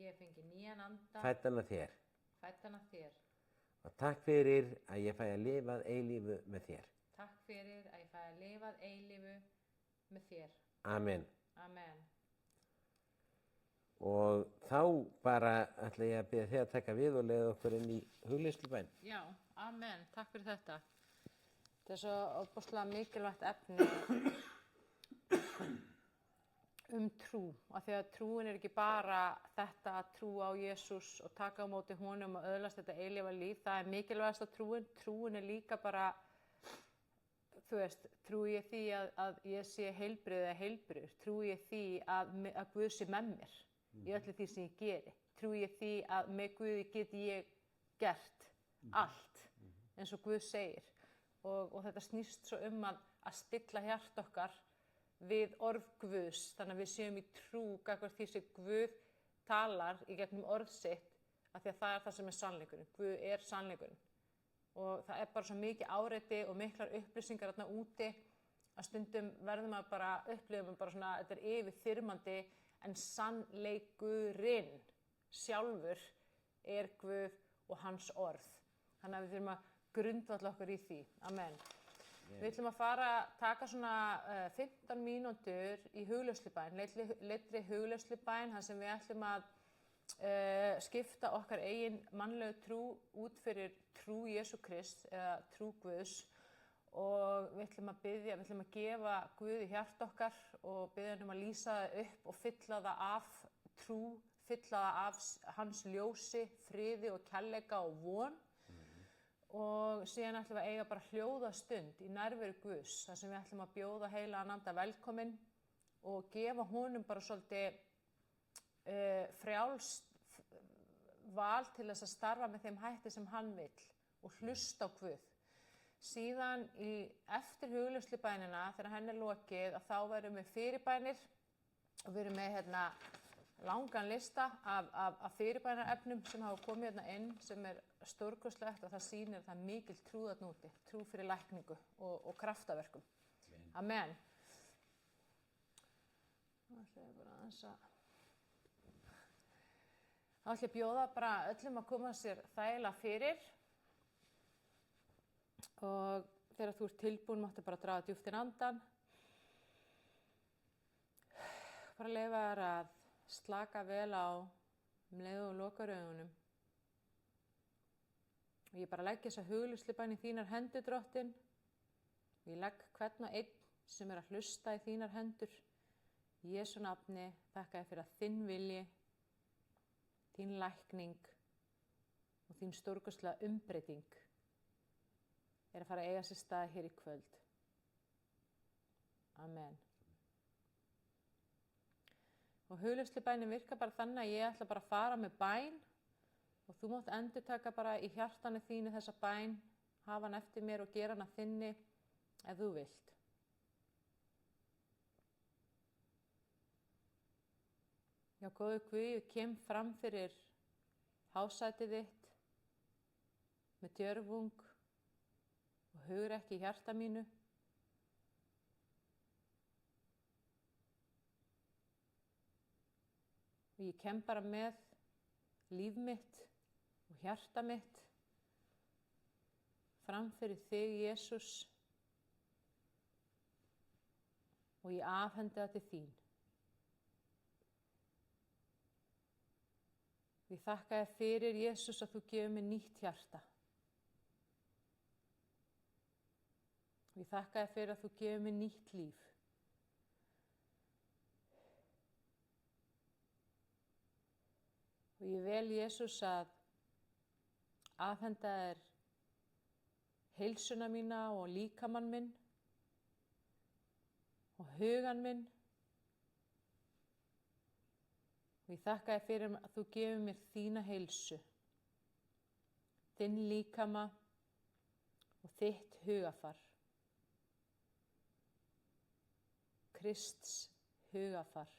B: Ég fengi nýjan anda. Fæddan af þér. Fæddan af þér. Og takk fyrir að ég fæ að lifa að eilífu með þér. Takk fyrir að ég fæ að lifa að eilífu með þér. Amen. Amen. Og þá bara ætla ég að biðja þig að taka við og leiða okkur inn í hugleiðslubæn.
A: Já, amen. Takk fyrir þetta. Þetta er svo ofboðslega mikilvægt efni trú. Af því að trúin er ekki bara þetta að trúa á Jesús og taka á móti honum og öðlast þetta eilífa líf. Það er mikilvægasta trúin. Trúin er líka bara, þú veist, trúi ég því að ég sé heilbrigð eða heilbrigður. Trúi ég því að Guð sé með mér í öllu því sem ég geri. Trúi ég því að með Guði geti ég gert allt eins og Guð segir. Og þetta snýst svo að stilla hjarta okkar við orð Guðs, þannig að við séum í trú gagnvart því sem Guð talar í gegnum orð sitt, af því að það er það sem er sannleikurinn. Guð er sannleikurinn. Og það er bara svo mikið áreiti og miklar upplýsingar þarna úti að stundum verðum að bara upplifum bara svona, þetta er yfirþyrmandi, en sannleikurinn sjálfur er Guð og hans orð. Þannig að við þurfum að grundvalla okkur í því. Amen. Við ætlum að taka svona 15 mínútur í hugleiðslubæn, leitri hugleiðslubæn, þar sem við ætlum að skipta okkar eigin mannlegu trú út fyrir trú Jesú Krist eða trú Guðs, og við ætlum að gefa Guði hjart okkar og biðja hann að lýsa það upp og fylla það af trú, fylla það af hans ljósi, friði og kærleika og von. Og síðan ætlum við að eiga bara hljóðastund í nærveru Guðs, þar sem við ætlum að bjóða heilagan anda velkominn og gefa honum bara svolítið frjálst val til þess að starfa með þeim hætti sem hann vill og hlusta á Guð. Síðan eftir hugleiðslubænina, þegar henni er lokið, að þá verðum við fyrirbænir og við erum með langan lista af fyrirbænarefnum sem hafa komið hérna inn, sem er stórkostlegt, og það sýnir að það er mikil trú þarna úti, trú fyrir lækningu og kraftaverkum. Amen. Þá ætla ég bara aðeins Þá ætla ég bjóða bara öllum að koma sér þægilega fyrir, og þegar þú ert tilbúin máttu bara draga djúpt inn andann. Bara leyfa þér að slaka vel á leið og lokar augunum. Og ég bara legg þessa hugleiðslubæn í þínar hendur, Drottinn. Ég legg hvern og einn sem er að hlusta í þínar hendur. Í Jesú nafni þakka ég fyrir að þinn vilji, þín lækning og þín stórkostlega umbreyting er að fara að eiga sér stað hér í kvöld. Amen. Og hugleiðslubænin virkar bara þannig að ég ætla bara að fara með bæn og þú mátt endurtaka bara í hjartanu þínu þessa bæn, hafa hann eftir mér og gera hann að þinni ef þú vilt. Já, góðu Guð, ég kem fram fyrir hásætið þitt með djörfung og hugrekki í hjarta mínu. Og ég kem bara með líf mitt og hjarta mitt fram fyrir þig, Jesús, og ég afhendi það til þín. Ég þakka þér fyrir, Jesús, að þú gefur mér nýtt hjarta. Ég þakka þér fyrir að þú gefur mér nýtt líf. Og ég vel, Jesús, að afhenda þér heilsuna mína og líkamann minn og hugan minn. Og ég þakka þér fyrir að þú gefur mér þína heilsu, þinn líkama og þitt hugafar. Krists hugafar.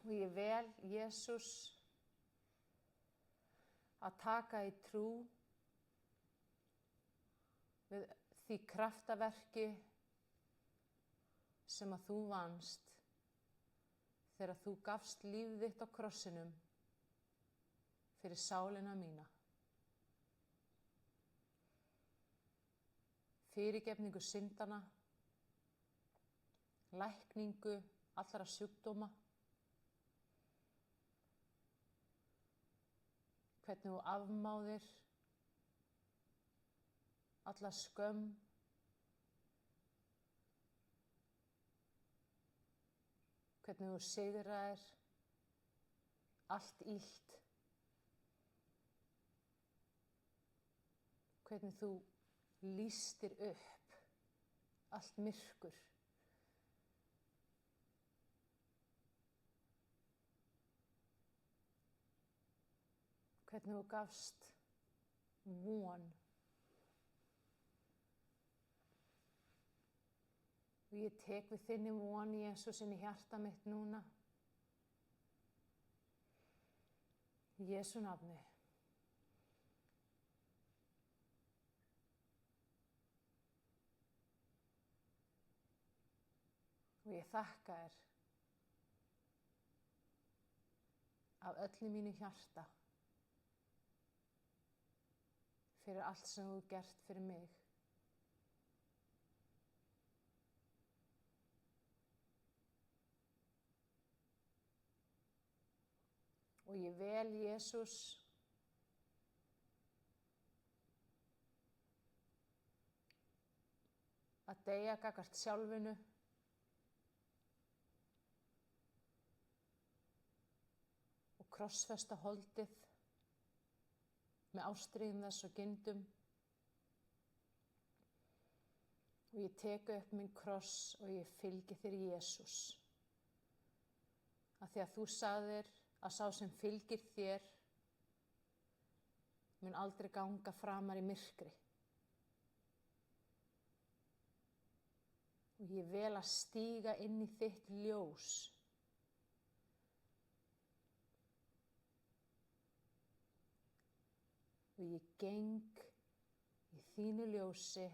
A: Og ég vel, Jesús, að taka í trú við því kraftaverki sem að þú vannst þegar þú gafst líf þitt á krossinum fyrir sálina mína. fyrirgefningu syndana, lækningu allra sjúkdóma, hvernig þú afmáðir alla skömm, hvernig þú sigraðir allt illt, hvernig þú lýstir upp allt myrkur. Hvernig þú gafst von. Og ég tek við þinni von, Jesús, inn í hjarta mitt núna. Í Jesú nafni. Og ég þakka þér af öllu mínu hjarta fyrir allt sem þú gert fyrir mig. Og ég vel, Jesús, að deyja gagnvart sjálfinu og krossfesta holdið með ástríðum þess og gyndum. Og ég tek upp minn kross og ég fylgi þér, Jesús. Af því að þú sagðir að sá sem fylgir þér mun aldrei ganga framar í myrkri. Og ég vel að stíga inn í þitt ljós. Og ég geng í þínu ljósi,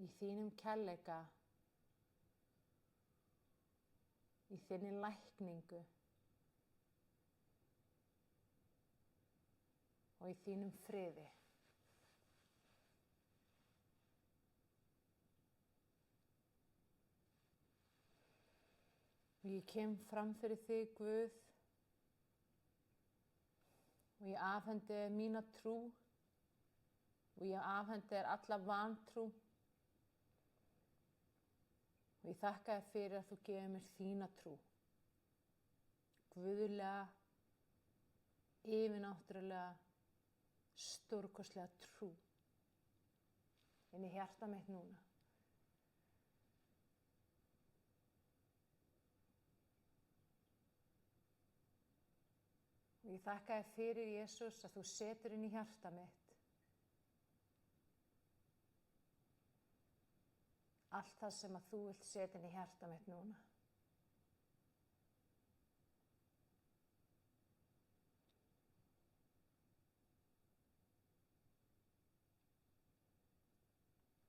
A: í þínum kærleika, í þinni lækningu og í þínum friði. Og ég kem fram fyrir þig, Guð, og ég afhendi þér mína trú og ég afhendi þér alla vantrú. Og ég þakka þér fyrir að þú gefur mér þína trú. Guðlega, yfirnáttúrulega, stórkostlega trú inn í hjarta mitt núna. Og ég þakka þér fyrir, Jesús, að þú setur inn í hjarta mitt allt það sem að þú vilt setja inn í hjarta mitt núna.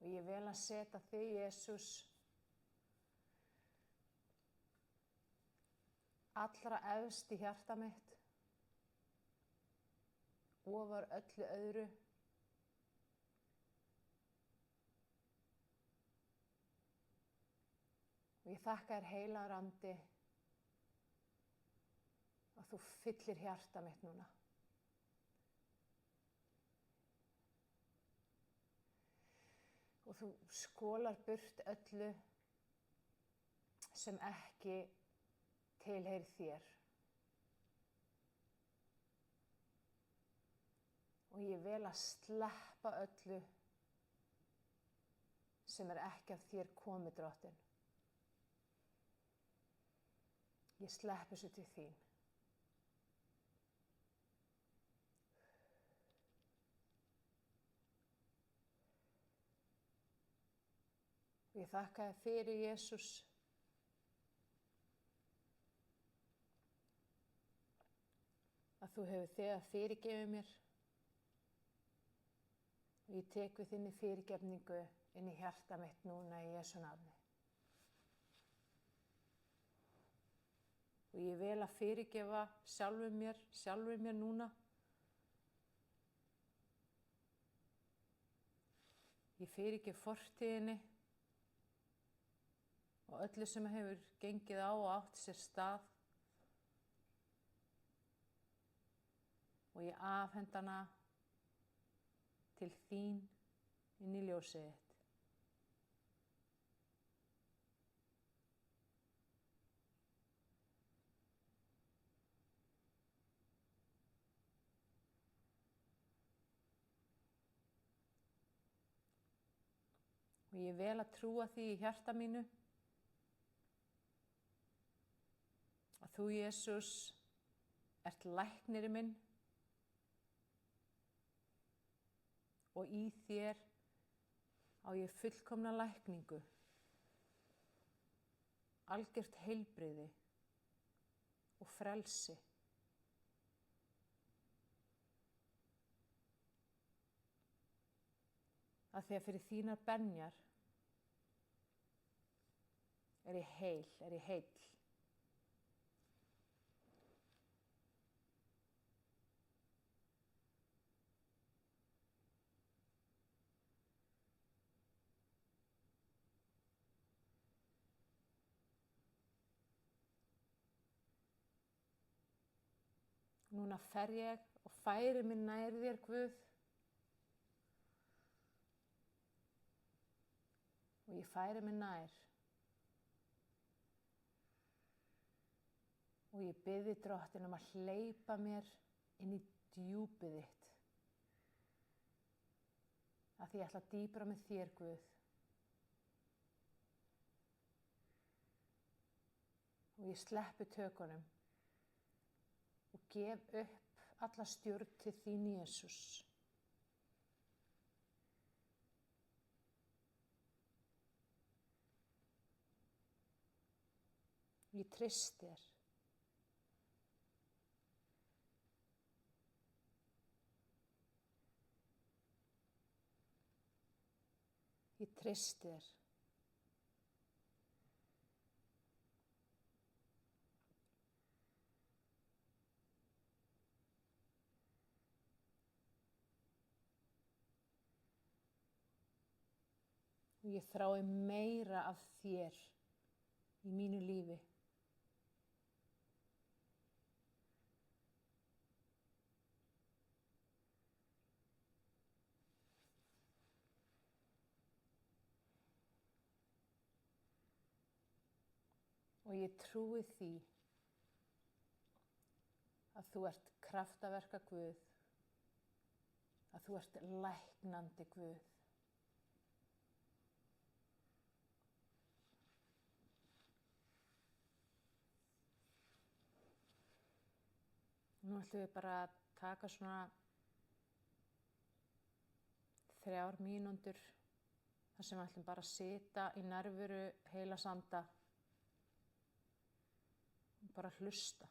A: Og ég vil að setja þig, Jesús, allra efst í hjarta mitt, ofar öllu öðru. Og ég þakka þér, heilagur andi, að þú fyllir hjarta mitt núna. Og þú skólar burt öllu sem ekki tilheyrir þér. Og ég vil að sleppa öllu sem ekki af þér komið, Drottinn. Ég sleppi þessu til þín. Og ég þakka þér fyrir, Jesús, að þú hefur þegar fyrirgefið mér. Og ég tek við þinni fyrirgefningu inn í hjarta mitt núna í Jesú nafni. Og ég vil að fyrirgefa sjálfur mér núna. Ég fyrirgef fortíðinni og öllu sem hefur gengið á og átt sér stað. Og ég afhenda hana til þín inn í ljósið þitt. Og ég vel að trúa því í hjarta mínu að þú, Jesús, ert læknirinn minn og í þér á ég fullkomna lækningu, algjört heilbrigði og frelsi. Af því að fyrir þínar benjar er ég heill. Núna fer ég og færi mig nær þér, Guð. Og ég færi mig nær. Og ég biðji Drottinn að hleypa mér inn í djúpið þitt. Af því ég ætla dýpra með þér, Guð. Og ég sleppi tökunum og gef upp alla stjórn til þín, Jesús. Ég treysti þér. Ég treysti þér. Og ég þrái meira af þér í mínu lífi. Og ég trúi því að þú ert kraftaverka Guð, að þú ert læknandi Guð. Nú ætlum við bara að taka svona 3 mínútur þar sem við ætlum bara að sitja í nærveru heilags anda. Bara hlusta.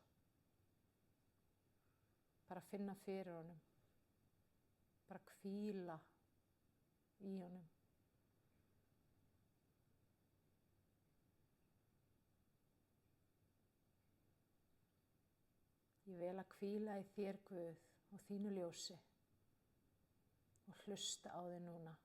A: Bara finna fyrir honum. Bara hvíla í honum. Ég vel að hvíla í þér, Guð, og þínu ljósi og hlusta á þig núna.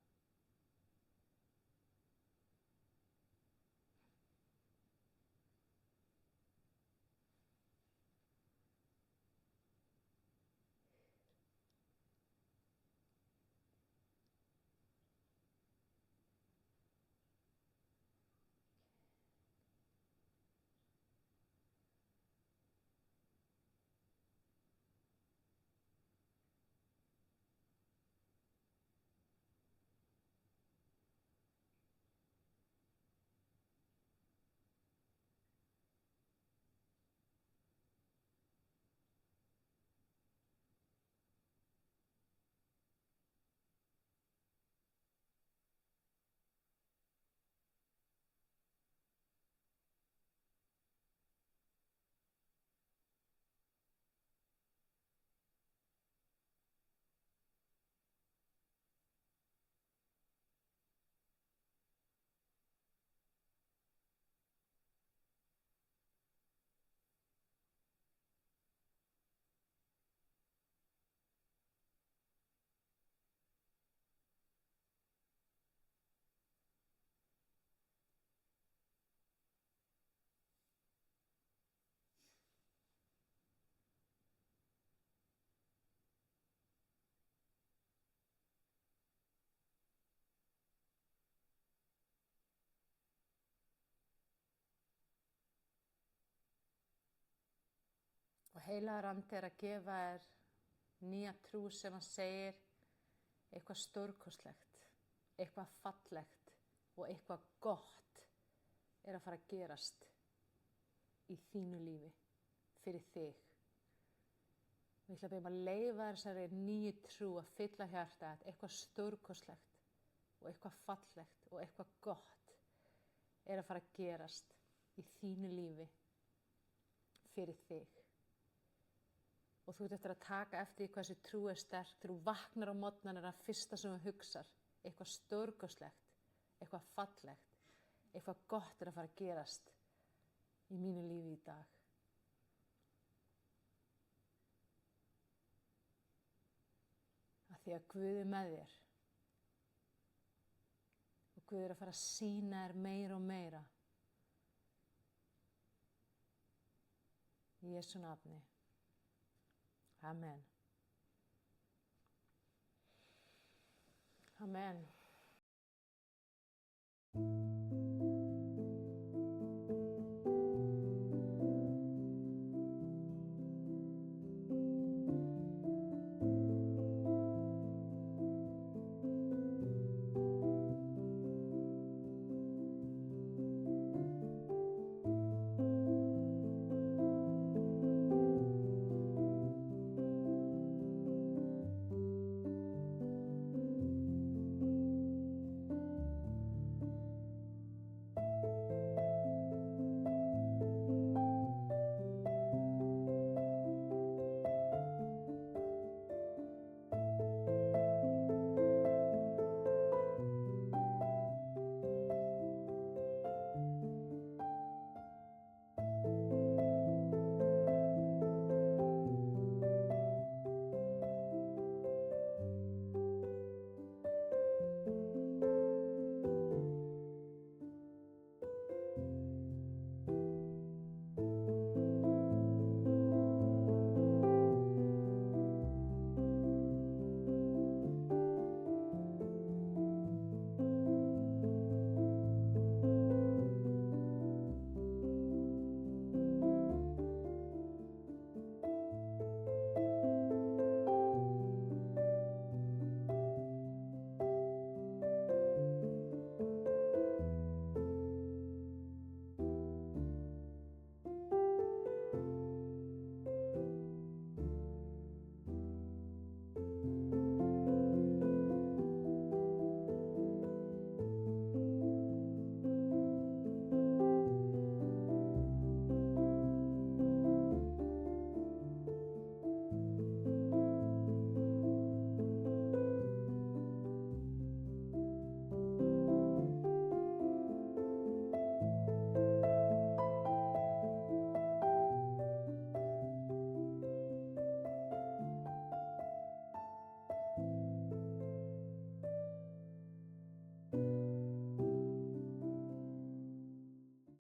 A: Og heilagur andi að gefa þér nýja trú sem hann segir eitthvað stórkostlegt, eitthvað fallegt og eitthvað gott að fara að gerast í þínu lífi, fyrir þig. Við ætlum að byrja að leyfa þessari nýju trú að fylla hjartað, eitthvað stórkostlegt og eitthvað fallegt og eitthvað gott að fara að gerast í þínu lífi, fyrir þig. Og þú ert eftir að taka eftir því hvað þessi trú sterk þegar þú vaknar á morgnana að fyrsta sem þú hugsar, eitthvað stórkostlegt, eitthvað fallegt, eitthvað gott að fara að gerast í mínu lífi í dag. Af því að Guð er með þér og Guð er að fara að sýna þér meira og meira. Í Jesú nafni. Amen. Amen.